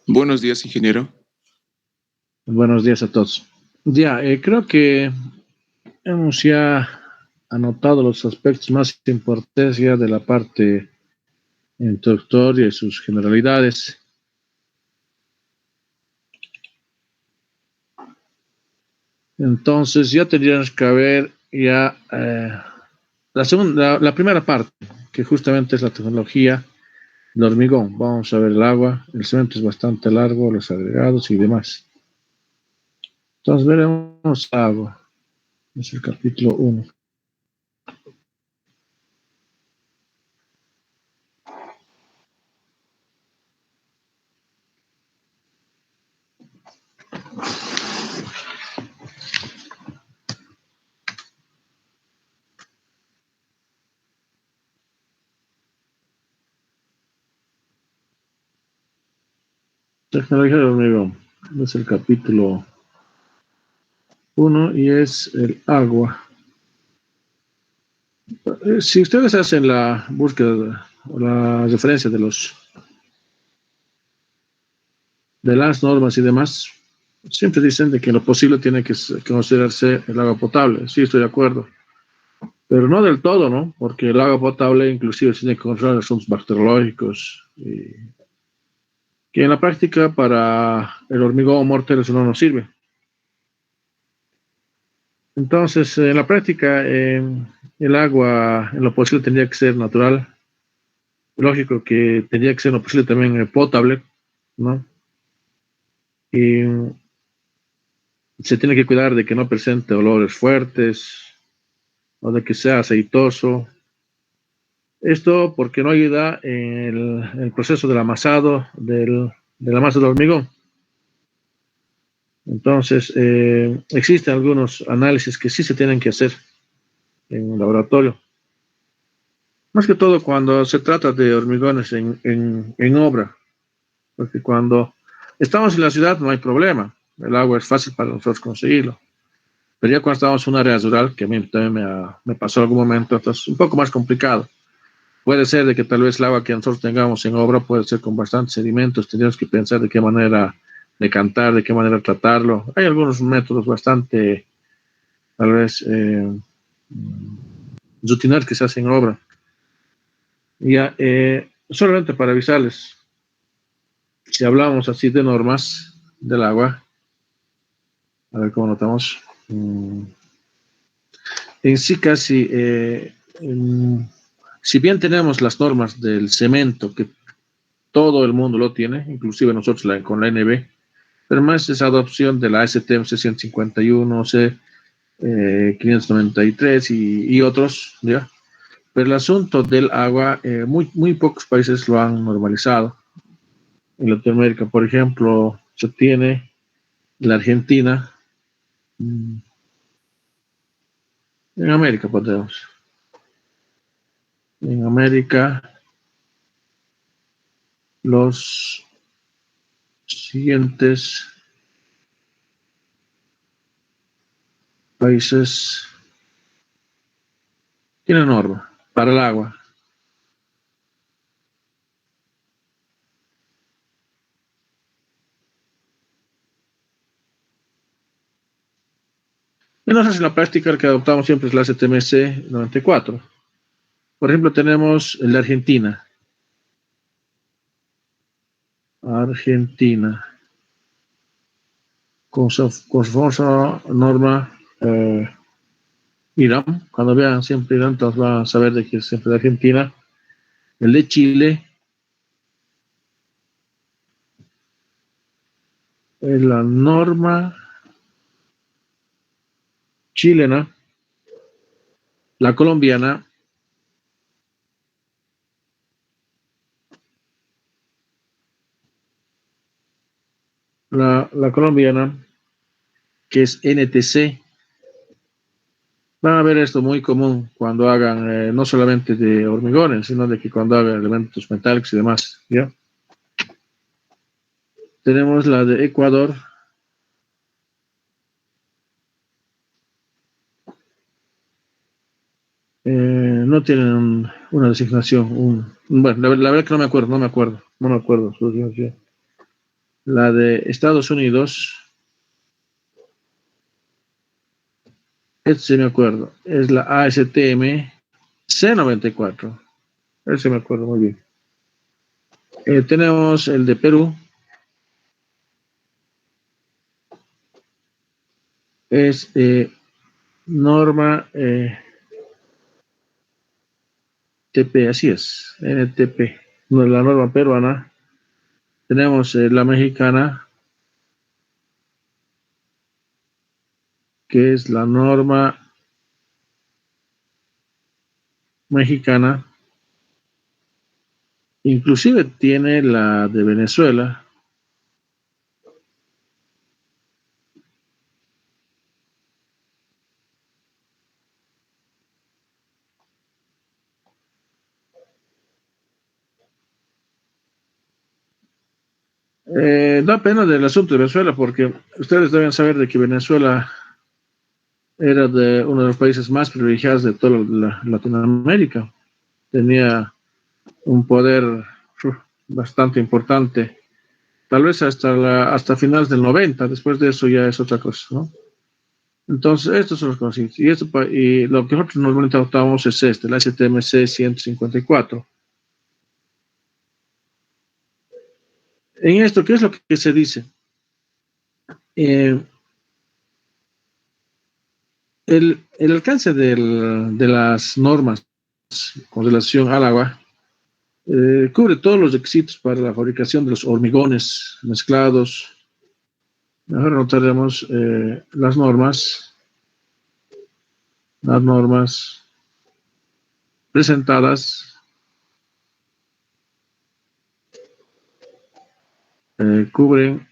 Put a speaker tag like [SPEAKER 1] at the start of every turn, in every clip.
[SPEAKER 1] Buenos días, ingeniero.
[SPEAKER 2] Buenos días a todos. Creo que hemos ya anotado los aspectos más importantes ya de la parte introductoria y sus generalidades. Entonces ya tendríamos que ver ya la primera parte, que justamente es la tecnología del hormigón. Vamos a ver el agua, el cemento es bastante largo, los agregados y demás. Entonces veremos agua, es el capítulo 1. Tecnología del hormigón, es el capítulo 1 y es el agua. Si ustedes hacen la búsqueda o la referencia de las normas y demás, siempre dicen de que lo posible tiene que considerarse el agua potable. Sí, estoy de acuerdo. Pero no del todo, ¿no? Porque el agua potable inclusive tiene que controlar asuntos bacteriológicos y que en la práctica para el hormigón o mortero eso no nos sirve. Entonces, en la práctica, el agua en lo posible tendría que ser natural. Lógico que tendría que ser en lo posible también potable, ¿no? Y se tiene que cuidar de que no presente olores fuertes o de que sea aceitoso. Esto porque no ayuda en el proceso del amasado de la masa de hormigón. Entonces, existen algunos análisis que sí se tienen que hacer en el laboratorio. Más que todo cuando se trata de hormigones en obra, porque cuando estamos en la ciudad no hay problema, el agua es fácil para nosotros conseguirlo. Pero ya cuando estábamos en un área rural, que a mí también me pasó algún momento, entonces un poco más complicado. Puede ser de que tal vez el agua que nosotros tengamos en obra puede ser con bastantes sedimentos, tendríamos que pensar de qué manera decantar, de qué manera tratarlo. Hay algunos métodos bastante, tal vez, rutinarios que se hacen en obra. Ya, solamente para avisarles, si hablamos así de normas del agua, a ver cómo notamos. En sí casi, si bien tenemos las normas del cemento, que todo el mundo lo tiene, inclusive nosotros con la NB, pero más esa adopción de la STM 651, C 593 y otros, ¿ya? Pero el asunto del agua, muy pocos países lo han normalizado. En Latinoamérica, por ejemplo, se tiene la Argentina, en América podemos. En América, los siguientes países tienen norma para el agua. Y no sé si la práctica que adoptamos siempre es la STMC 94. Por ejemplo, tenemos la Argentina. Argentina. Con su famosa norma Irán. Cuando vean siempre Irán, entonces van a saber de que es siempre de Argentina. El de Chile es la norma chilena. La colombiana. La colombiana, que es NTC. Van a ver esto muy común cuando hagan, no solamente de hormigones, sino de que cuando hagan elementos metálicos y demás, ¿ya? Tenemos la de Ecuador. No tienen una designación. Bueno, la verdad que no me acuerdo su designación. La de Estados Unidos, este sí me acuerdo, es la ASTM C94. Ese me acuerdo muy bien. Tenemos el de Perú, es norma TP, así es, NTP, no es la norma peruana. Tenemos la mexicana, que es la norma mexicana. Inclusive tiene la de Venezuela. Da pena del asunto de Venezuela porque ustedes deben saber de que Venezuela era de uno de los países más privilegiados de toda Latinoamérica. Tenía un poder bastante importante, tal vez hasta finales del 90. Después de eso ya es otra cosa, ¿no? Entonces, estos son los conocimientos. Y lo que nosotros normalmente adoptamos es este, el STMC 154. En esto, ¿qué es lo que se dice? Eh, el alcance de las normas con relación al agua cubre todos los requisitos para la fabricación de los hormigones mezclados. Ahora notaremos las normas presentadas cubren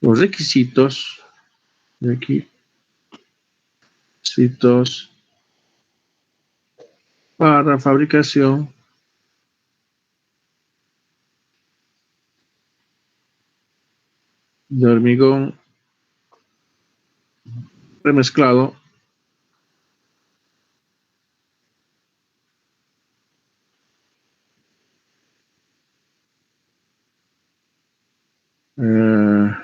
[SPEAKER 2] los requisitos para fabricación de hormigón remezclado eh,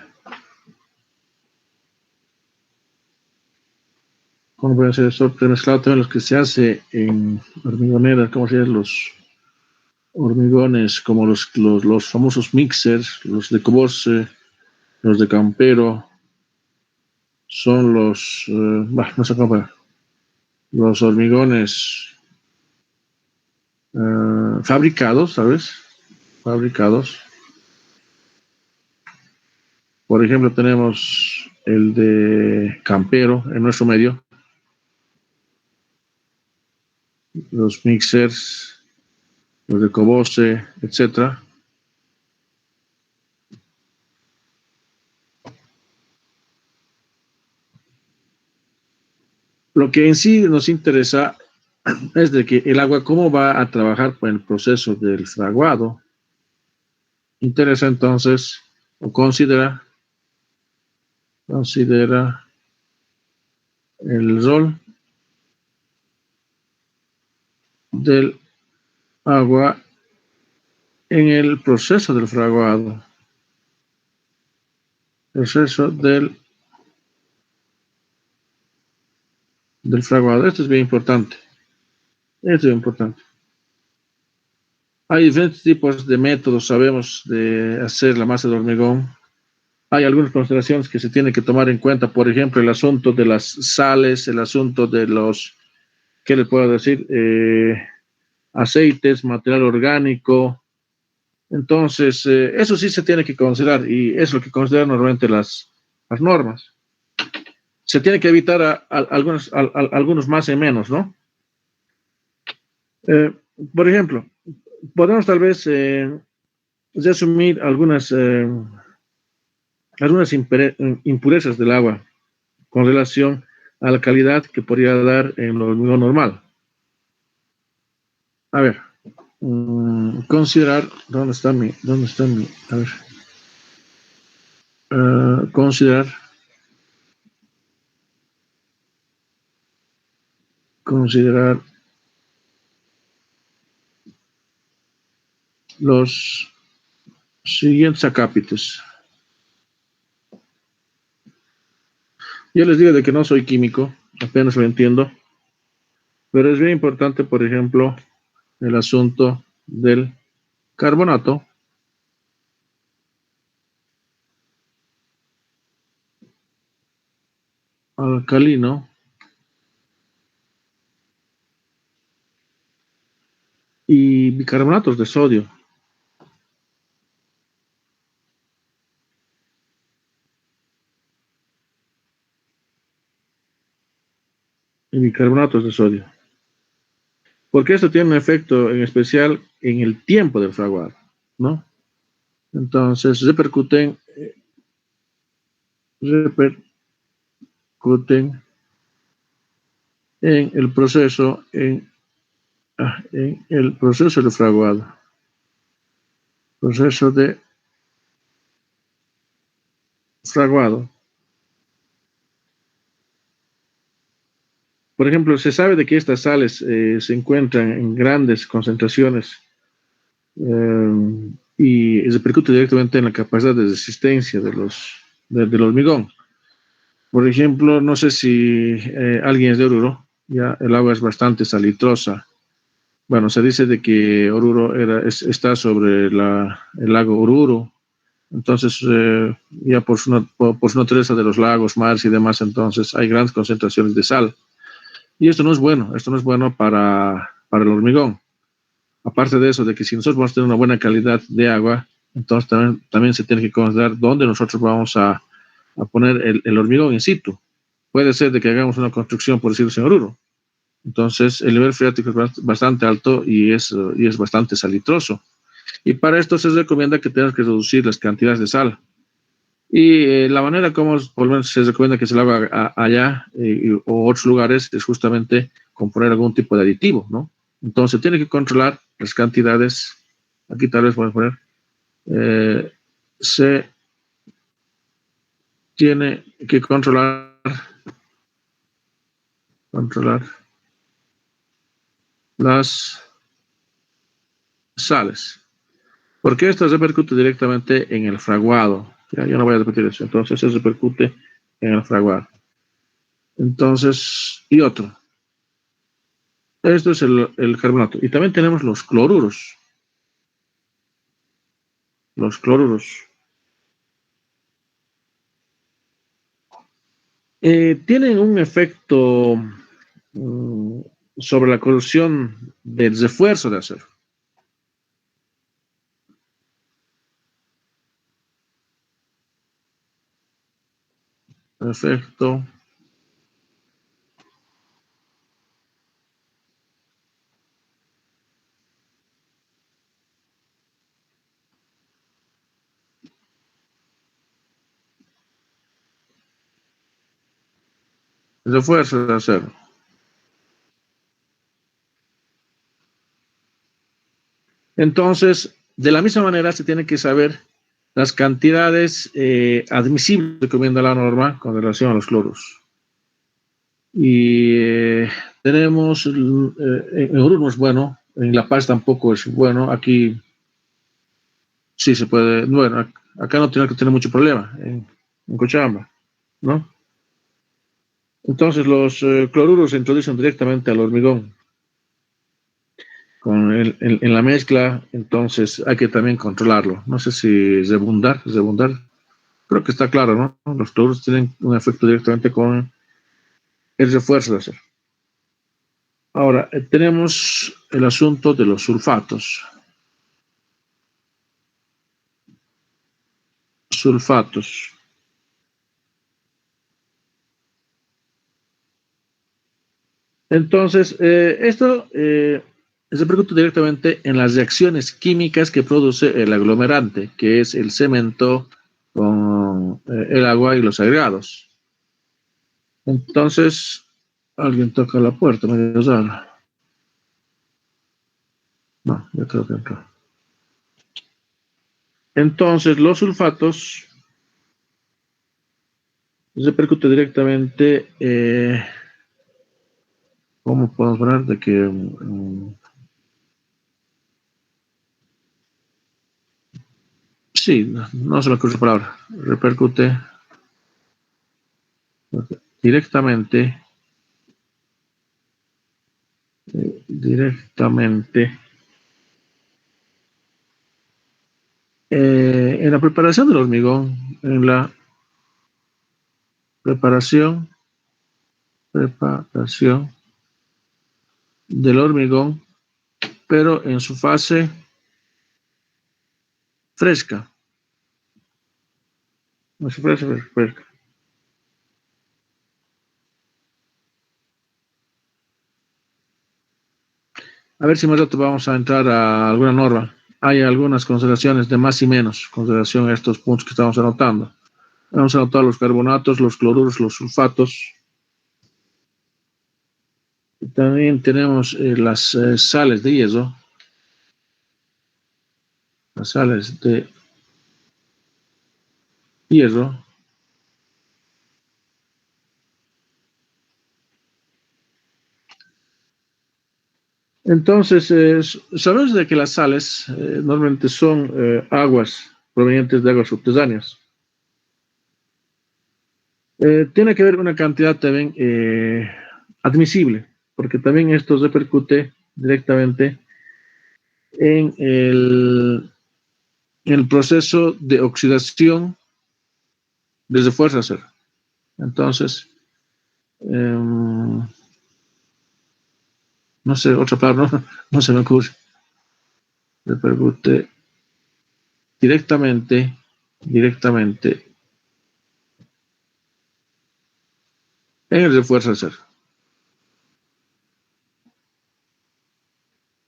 [SPEAKER 2] ¿cómo puede ser eso? Remezclado también los que se hace en hormigoneras, ¿cómo se llaman los hormigones? Como los famosos mixers, los de Cobose, los de Campero, son no sé cómo, los hormigones fabricados, ¿sabes? Fabricados. Por ejemplo, tenemos el de Campero en nuestro medio, los mixers, los de Cobose, etcétera. Lo que en sí nos interesa es de que el agua, cómo va a trabajar con el proceso del fraguado. Interesa entonces, o considera el rol del agua en el proceso del fraguado. Proceso del fraguado. Esto es bien importante. Esto es bien importante. Hay diferentes tipos de métodos, sabemos, de hacer la masa de hormigón. Hay algunas consideraciones que se tienen que tomar en cuenta, por ejemplo, el asunto de las sales, el asunto de los, ¿qué le puedo decir? Aceites, material orgánico. Entonces, eso sí se tiene que considerar y es lo que consideran normalmente las normas. Se tiene que evitar algunos más y menos, ¿no? Eh, por ejemplo, podemos tal vez resumir algunas impurezas del agua con relación a la calidad que podría dar en lo normal. A ver, considerar, a ver, considerar, considerar los siguientes acápites. Yo les digo de que no soy químico, apenas lo entiendo, pero es bien importante, por ejemplo, el asunto del carbonato alcalino y bicarbonatos de sodio. Y bicarbonatos de sodio. Porque esto tiene un efecto en especial en el tiempo del fraguado, ¿no? Entonces repercuten en el proceso, en el proceso de fraguado, proceso de fraguado. Por ejemplo, se sabe de que estas sales se encuentran en grandes concentraciones y repercute directamente en la capacidad de resistencia del hormigón. Por ejemplo, no sé si alguien es de Oruro, ya el agua es bastante salitrosa. Bueno, se dice de que Oruro está sobre el lago Oruro, entonces ya por su naturaleza de los lagos, mares y demás, entonces hay grandes concentraciones de sal. Y esto no es bueno para el hormigón. Aparte de eso, de que si nosotros vamos a tener una buena calidad de agua, entonces también se tiene que considerar dónde nosotros vamos a poner el hormigón in situ. Puede ser de que hagamos una construcción, por decirlo, en Oruro. Entonces, el nivel freático es bastante alto y es bastante salitroso. Y para esto se recomienda que tengas que reducir las cantidades de sal. Y la manera como por lo menos se recomienda que se lo haga allá o otros lugares es justamente con poner algún tipo de aditivo, ¿no? Entonces tiene que controlar las cantidades. Aquí tal vez voy a poner. Se tiene que controlar las sales, porque esto repercute directamente en el fraguado. Ya, yo no voy a repetir eso. Entonces se repercute en el fraguado. Entonces, y otro. Esto es el carbonato. Y también tenemos los cloruros. Los cloruros. Tienen un efecto mm, sobre la corrosión del refuerzo de acero. Efecto refuerzo de acero. Entonces, de la misma manera se tiene que saber las cantidades admisibles que recomienda la norma con relación a los cloros. Y tenemos, en Oruro es bueno, en La Paz tampoco es bueno, aquí sí se puede, bueno, acá no tiene que tener mucho problema, en Cochabamba, ¿no? Entonces los cloruros se introducen directamente al hormigón en la mezcla, entonces hay que también controlarlo. No sé si rebundar, creo que está claro, ¿no? Los cloruros tienen un efecto directamente con el refuerzo de acero. Ahora, tenemos el asunto de los sulfatos. Sulfatos. Entonces, esto se repercute directamente en las reacciones químicas que produce el aglomerante, que es el cemento con el agua y los agregados. Entonces, alguien toca la puerta, medio raro. No, yo creo que entró. Entonces, los sulfatos repercute directamente, ¿cómo podemos hablar de que Sí, no se me ocurre la palabra. Repercute directamente, directamente en la preparación del hormigón, en la preparación, preparación del hormigón, pero en su fase fresca. En su fase fresca. A ver si más rato vamos a entrar a alguna norma. Hay algunas consideraciones de más y menos con relación a estos puntos que estamos anotando. Vamos a anotar los carbonatos, los cloruros, los sulfatos. Y también tenemos las sales de hierro, las sales de hierro. Entonces, sabemos de que las sales normalmente son aguas provenientes de aguas subterráneas. Tiene que haber una cantidad también admisible, porque también esto repercute directamente en el proceso de oxidación desde fuerza a cero. Entonces, no sé, otra palabra, no se me ocurre. Repercute directamente en el refuerzo a cero.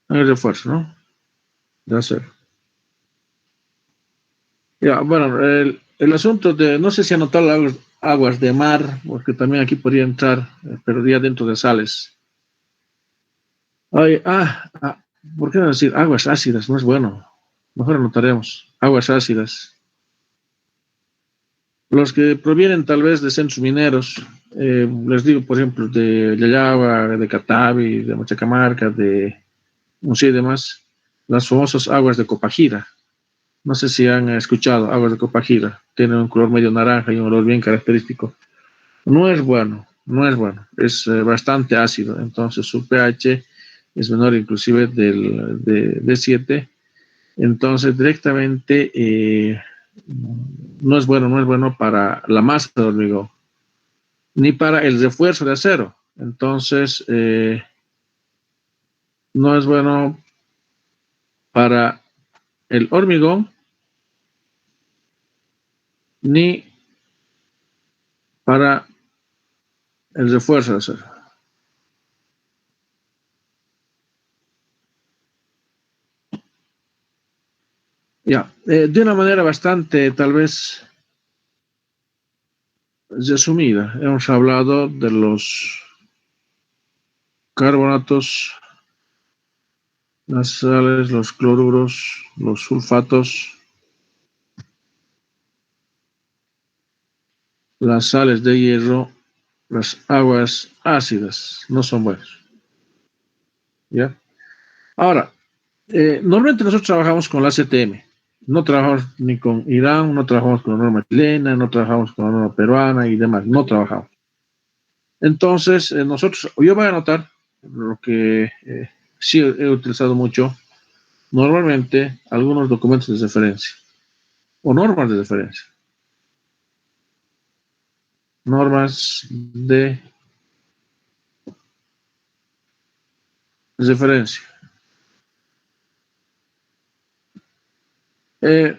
[SPEAKER 2] En el refuerzo, ¿no? De acero. Ya, bueno, el asunto de, no sé si anotar aguas de mar, porque también aquí podría entrar, pero ya dentro de sales. Ay, ¿por qué no decir aguas ácidas? No es bueno. Mejor anotaremos aguas ácidas. Los que provienen tal vez de centros mineros, les digo, por ejemplo, de Yayagua, de Catavi, de Machacamarca, de Musi y demás, las famosas aguas de Copajira. No sé si han escuchado aguas de Copajira. Tienen un color medio naranja y un olor bien característico. No es bueno, no es bueno. Es bastante ácido. Entonces su pH es menor inclusive de 7. Entonces directamente no es bueno, no es bueno para la masa de hormigón, ni para el refuerzo de acero. Entonces no es bueno para el hormigón ni para el refuerzo de acero. Ya, de una manera bastante, tal vez, resumida, hemos hablado de los carbonatos, las sales, los cloruros, los sulfatos, las sales de hierro, las aguas ácidas, no son buenas. ¿Ya? Ahora, normalmente nosotros trabajamos con la CTM. No trabajamos ni con Irán, no trabajamos con la norma chilena, no trabajamos con la norma peruana y demás. No trabajamos. Entonces, nosotros, yo voy a anotar lo que sí he utilizado mucho, normalmente algunos documentos de referencia o normas de referencia. Normas de referencia. Eh,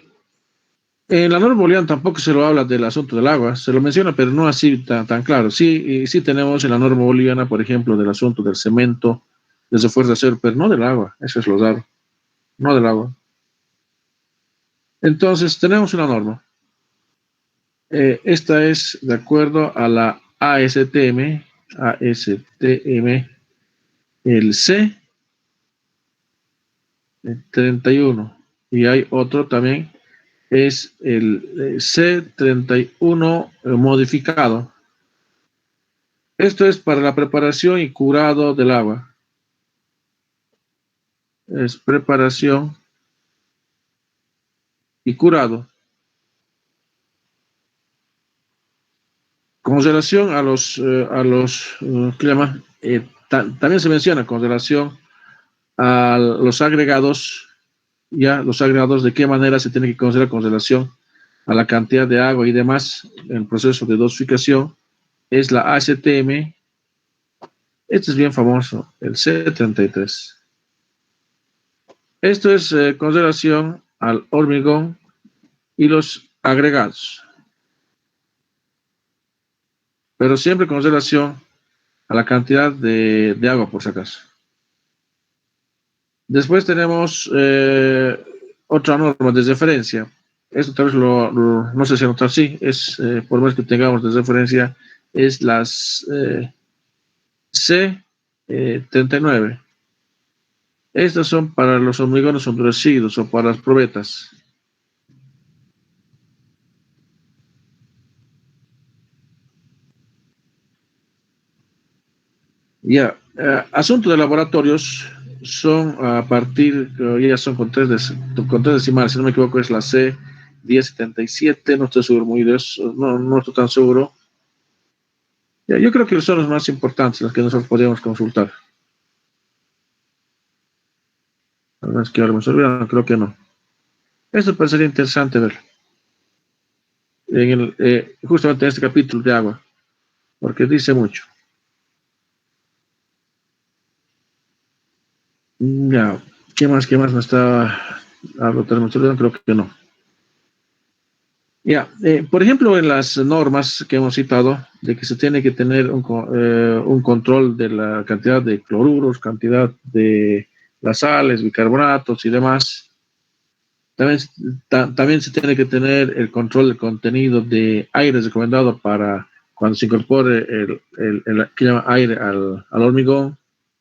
[SPEAKER 2] en la norma boliviana tampoco se lo habla del asunto del agua, se lo menciona, pero no así tan claro. Sí, sí tenemos en la norma boliviana, por ejemplo, del asunto del cemento, del refuerzo de acero, pero no del agua, eso es lo raro, no del agua. Entonces, tenemos una norma. Esta es de acuerdo a la ASTM, el C 31. Y hay otro también, es el C31 modificado. Esto es para la preparación y curado del agua. Es preparación y curado. Con relación ¿qué llama? También se menciona con relación a los agregados, ya los agregados, de qué manera se tiene que considerar con relación a la cantidad de agua y demás en el proceso de dosificación, es la ASTM. Este es bien famoso, el C33. Esto es con relación al hormigón y los agregados, pero siempre con relación a la cantidad de agua, por si acaso. Después tenemos otra norma de referencia. Esto tal vez no sé si anotar así, es por más que tengamos de referencia, es las C39. Estas son para los hormigones endurecidos o para las probetas. Ya, asunto de laboratorios son a partir, ya son con tres decimales, si no me equivoco, es la C1077, no estoy seguro muy de eso, no estoy tan seguro. Ya, yo creo que son los más importantes, los que nosotros podríamos consultar. A ver, es que ahora me estoy olvidando, creo que no. Esto parecería interesante ver, justamente en este capítulo de agua, porque dice mucho. Ya, qué más me está me estoy olvidando, creo que no. Ya, por ejemplo, en las normas que hemos citado, de que se tiene que tener un control de la cantidad de cloruros, cantidad de las sales, bicarbonatos y demás, también, también se tiene que tener el control del contenido de aire recomendado para cuando se incorpore que llama aire al hormigón.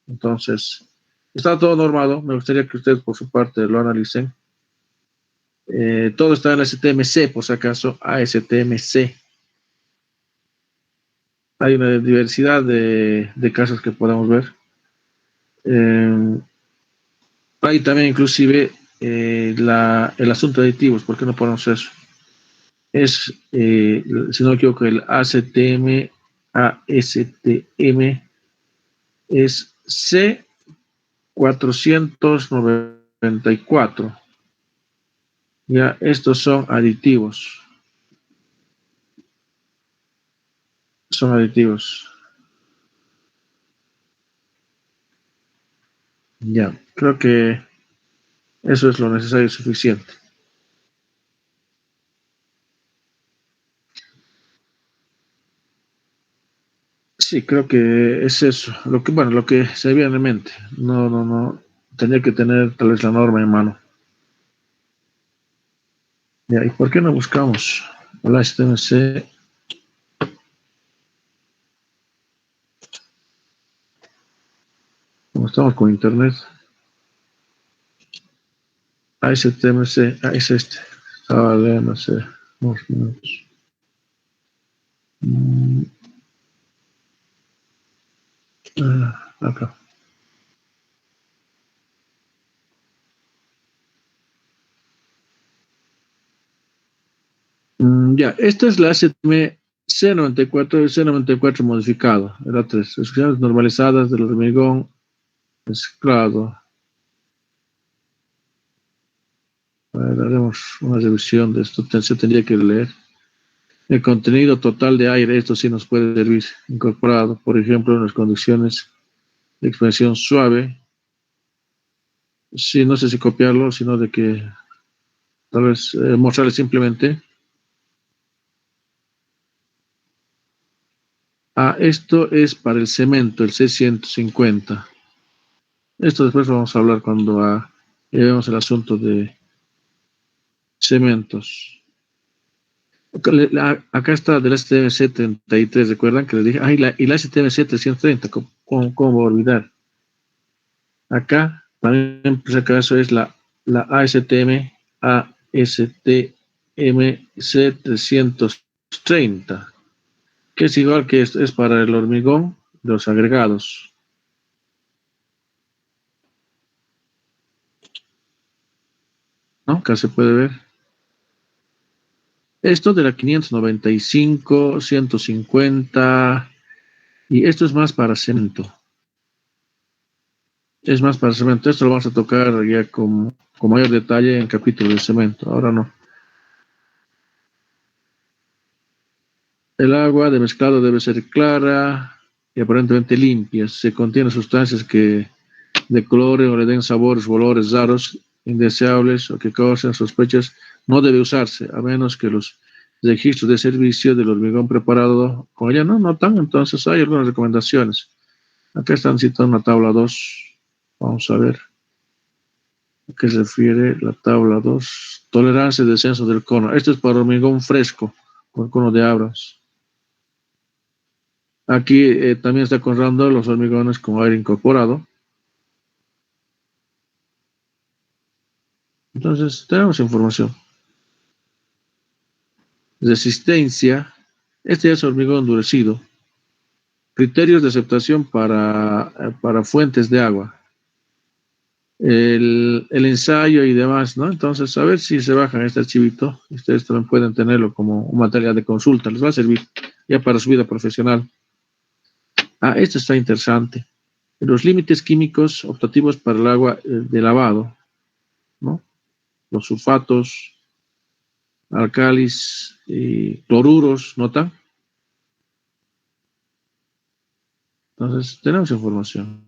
[SPEAKER 2] Entonces, está todo normado. Me gustaría que ustedes, por su parte, lo analicen. Todo está en la STMC, por si acaso, ASTMC. Hay una diversidad de casos que podemos ver. Eh, hay también inclusive el asunto de aditivos, ¿por qué no ponemos eso? Es, si no me equivoco, el ASTM es C494. Ya, estos son aditivos. Son aditivos. Ya, creo que eso es lo necesario y suficiente. Sí, creo que es eso. Bueno, lo que se viene en mente. No. Tenía que tener tal vez la norma en mano. Ya, ¿y por qué no buscamos la STMC? Como estamos con internet. ASTMC, es este. Estaba leyendo hace unos minutos. Mm, acá. Ya, esta es la STM C94 y C94 modificado. Era tres. Descripciones normalizadas del hormigón mezclado. A ver, haremos una revisión de esto. Se tendría que leer. El contenido total de aire, esto sí nos puede servir incorporado, por ejemplo, en las condiciones de expansión suave. Sí, no sé si copiarlo, sino de que tal vez mostrarles simplemente. Esto es para el cemento, el C150. Esto después vamos a hablar cuando llevemos el asunto de cementos. Acá está del STM-C33, ¿recuerdan que les dije? Y la STM-C330, ¿cómo olvidar? Acá también, por si acaso, es la ASTM-C330, que es igual que esto, es para el hormigón de los agregados. ¿No? Acá se puede ver. Esto de la 595, 150, y esto es más para cemento. Es más para cemento. Esto lo vamos a tocar ya con mayor detalle en capítulo de cemento. Ahora no. El agua de mezclado debe ser clara y aparentemente limpia. Se contiene sustancias que decoloren o le den sabores o olores raros, indeseables o que causen sospechas. No debe usarse, a menos que los registros de servicio del hormigón preparado con ella no notan. Entonces hay algunas recomendaciones. Acá están citando la tabla 2. Vamos a ver a qué se refiere la tabla 2. Tolerancia de descenso del cono. Esto es para hormigón fresco, con cono de Abrams. Aquí también está contando los hormigones con aire incorporado. Entonces, tenemos información. Resistencia. Este es hormigón endurecido. Criterios de aceptación para fuentes de agua. El ensayo y demás, ¿no? Entonces, a ver si se bajan este archivito. Ustedes también pueden tenerlo como un material de consulta. Les va a servir ya para su vida profesional. Ah, esto está interesante. Los límites químicos optativos para el agua de lavado, ¿no? Los sulfatos, alcalis, cloruros, ¿notan? Entonces, tenemos información.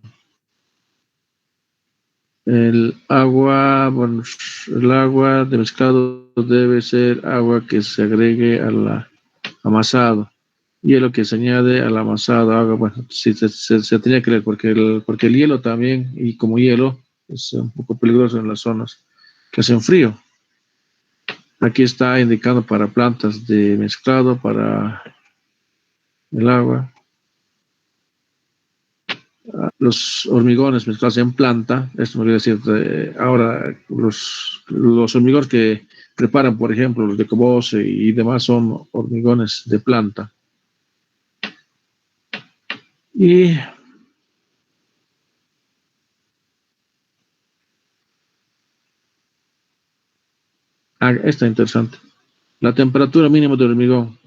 [SPEAKER 2] Bueno, el agua de mezclado debe ser agua que se agregue al amasado. Hielo que se añade al amasado, agua, bueno, sí, se tenía que leer porque el hielo también, y como hielo, es un poco peligroso en las zonas que hacen frío. Aquí está indicando para plantas de mezclado, para el agua. Los hormigones mezclados en planta, esto me quiere decir, ahora los hormigones que preparan, por ejemplo, los de Cobose y demás son hormigones de planta. Y está interesante. La temperatura mínima del hormigón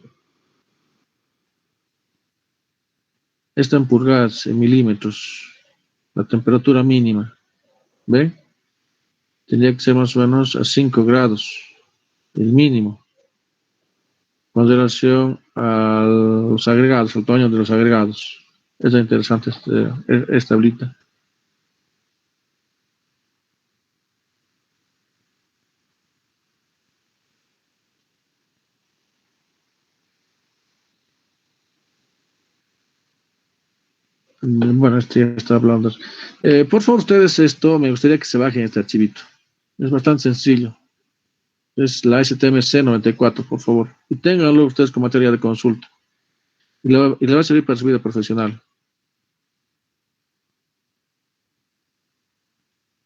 [SPEAKER 2] está en pulgadas, en milímetros. La temperatura mínima, ¿ven? Tendría que ser más o menos a 5 grados, el mínimo, con relación a los agregados, al tamaño de los agregados. Es interesante esta tablita. Bueno, este ya está hablando. Por favor, ustedes me gustaría que se bajen este archivito. Es bastante sencillo. Es la STMC 94, por favor. Y ténganlo ustedes como materia de consulta. Y le va a servir para su vida profesional.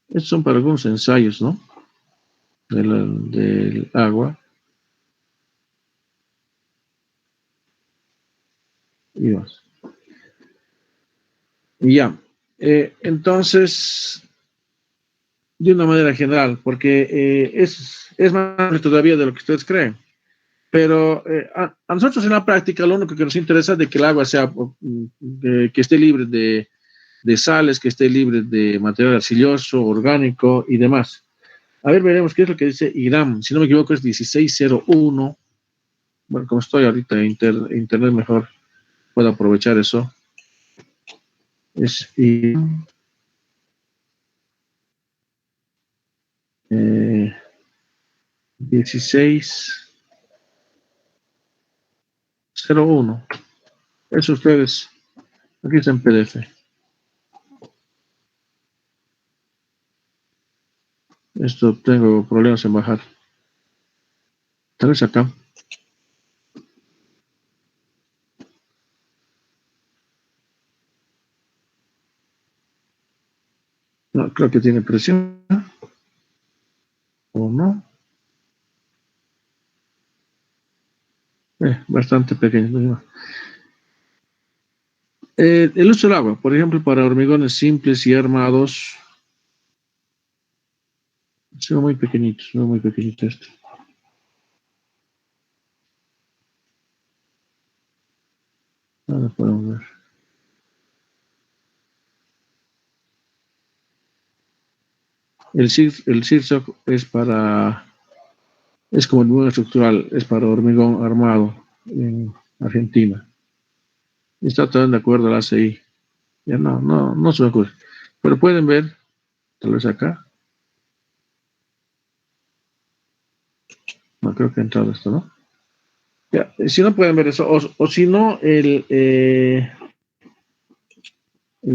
[SPEAKER 2] Estos son para algunos ensayos, ¿no? Del agua. Y más. Y ya. Entonces, de una manera general, porque es más todavía de lo que ustedes creen. Pero a nosotros en la práctica lo único que nos interesa es de que el agua sea, que esté libre de sales, que esté libre de material arcilloso, orgánico y demás. A ver, veremos qué es lo que dice IRAM. Si no me equivoco es 1601. Bueno, como estoy ahorita en internet, mejor puedo aprovechar eso. Es IRAM. 1601. Eso ustedes, aquí está en PDF. Esto tengo problemas en bajar. Tal vez acá. No, creo que tiene presión. ¿O no? Bastante pequeño. El uso del agua, por ejemplo, para hormigones simples y armados, son muy pequeñitos, no muy pequeñito esto. Ahora podemos ver. El CIRSOC es como el modelo estructural, es para hormigón armado en Argentina. Está todo de acuerdo a la ACI. Ya no se me ocurre. Pero pueden ver, tal vez acá. No creo que ha entrado esto, ¿no? Ya, si no pueden ver eso, o si no, el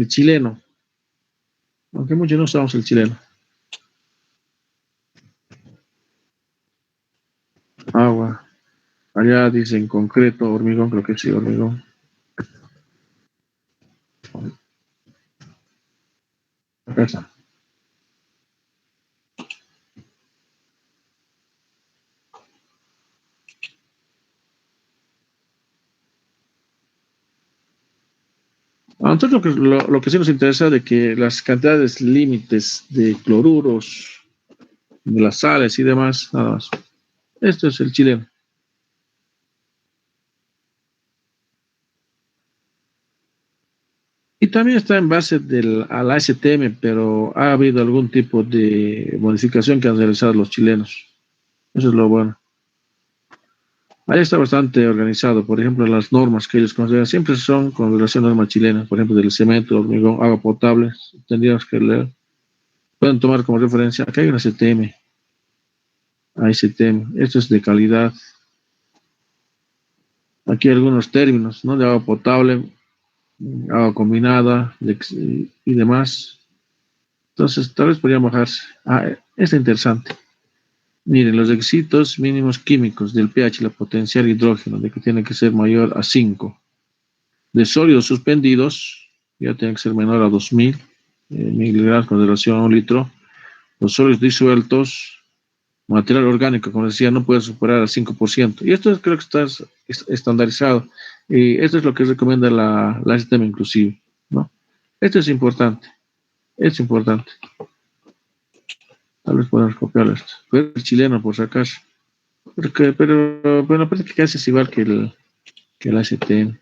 [SPEAKER 2] chileno. Aunque muchos no usamos el chileno. Agua. Allá dicen concreto, hormigón, creo que sí, hormigón. Acá está. A nosotros lo que sí nos interesa de que las cantidades límites de cloruros, de las sales y demás, nada más. Esto es el chileno. Y también está en base al ASTM, pero ha habido algún tipo de modificación que han realizado los chilenos. Eso es lo bueno. Ahí está bastante organizado. Por ejemplo, las normas que ellos consideran siempre son con relación a normas chilenas. Por ejemplo, del cemento, hormigón, agua potable. Tendríamos que leer. Pueden tomar como referencia. Acá hay una CTM. ASTM. Esto es de calidad. Aquí hay algunos términos, ¿no? De agua potable, agua combinada y demás. Entonces, tal vez podríamos bajarse. Es interesante. Miren, los requisitos mínimos químicos del pH, la potencial hidrógeno, de que tiene que ser mayor a 5. De sólidos suspendidos, ya tiene que ser menor a 2000 miligramos con relación a un litro. Los sólidos disueltos, material orgánico, como decía, no puede superar al 5%. Y esto creo que está estandarizado. Y esto es lo que recomienda la sistema inclusive, ¿no? Esto es importante. Es importante. Tal vez podemos copiar esto. Pero el chileno, por si acaso. Pero me parece que casi es igual que el ACTN.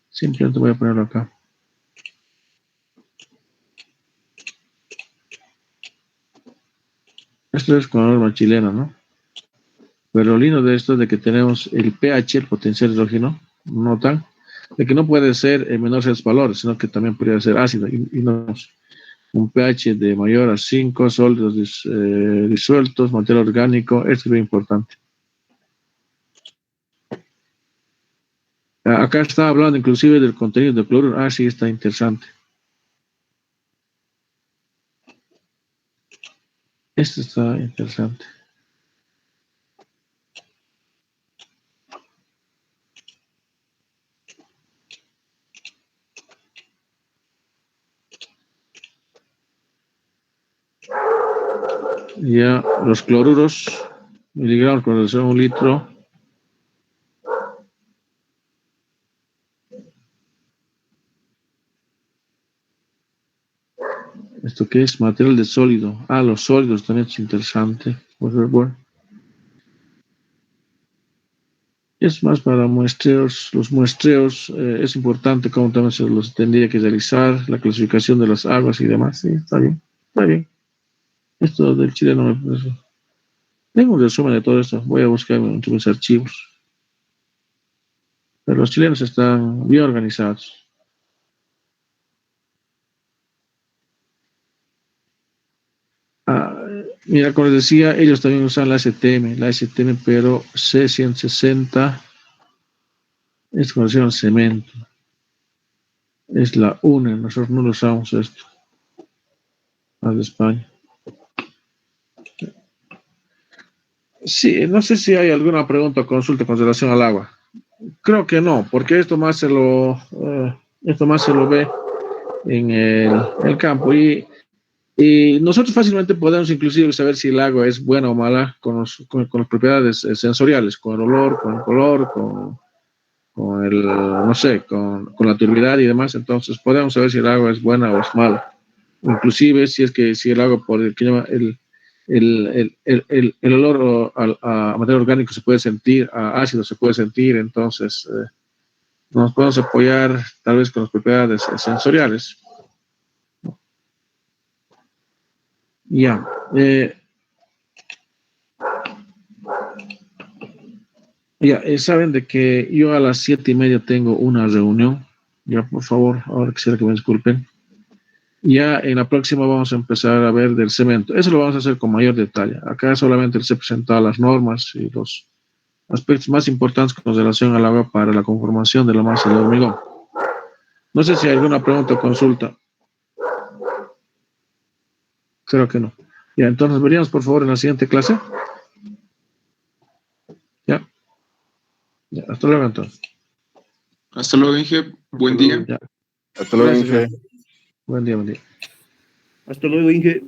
[SPEAKER 2] Simplemente voy a ponerlo acá. Esto es con norma chilena, ¿no? Pero lo lindo de esto es de que tenemos el pH, el potencial hidrógeno, notan, de que no puede ser menor a esos valores, sino que también podría ser ácido. Y no, un pH de mayor a 5, sólidos disueltos, material orgánico, esto es muy importante. Acá está hablando inclusive del contenido de cloruro. Sí, está interesante. Esto está interesante. Ya, los cloruros, miligramos con relación a un litro. ¿Esto qué es? Material de sólido. Los sólidos también es interesante. Pues, bueno. Es más para muestreos. Los muestreos es importante cómo también se los tendría que realizar, la clasificación de las aguas y demás. Sí, está bien. Está bien. Esto del chileno me parece. Tengo un resumen de todo esto. Voy a buscar entre mis archivos. Pero los chilenos están bien organizados. Ah, Mira, como les decía, ellos también usan la STM, pero C160 es conocido el cemento. Es la UNE, nosotros no lo usamos esto, al de España. Sí, no sé si hay alguna pregunta o consulta con relación al agua. Creo que no, porque esto más se lo ve en el campo y nosotros fácilmente podemos inclusive saber si el agua es buena o mala con las propiedades sensoriales, con el olor, con el color, con el, no sé, con la turbidez y demás. Entonces podemos saber si el agua es buena o es mala. Inclusive si el agua por el que llama el olor a material orgánico se puede sentir, a ácido se puede sentir. Entonces nos podemos apoyar tal vez con las propiedades sensoriales. Ya. Saben de que yo a las 7:30 tengo una reunión. Ya, por favor, ahora quisiera que me disculpen. Ya en la próxima vamos a empezar a ver del cemento. Eso lo vamos a hacer con mayor detalle. Acá solamente les he presentado las normas y los aspectos más importantes con relación al agua para la conformación de la masa de hormigón. No sé si hay alguna pregunta o consulta. Creo que no. Ya, entonces veríamos por favor en la siguiente clase. Ya, hasta luego entonces.
[SPEAKER 1] Hasta luego, Inge. Buen día.
[SPEAKER 2] Ya.
[SPEAKER 3] Hasta luego,
[SPEAKER 2] Gracias,
[SPEAKER 3] Inge.
[SPEAKER 2] Buen día, buen día.
[SPEAKER 4] Hasta luego, Inge.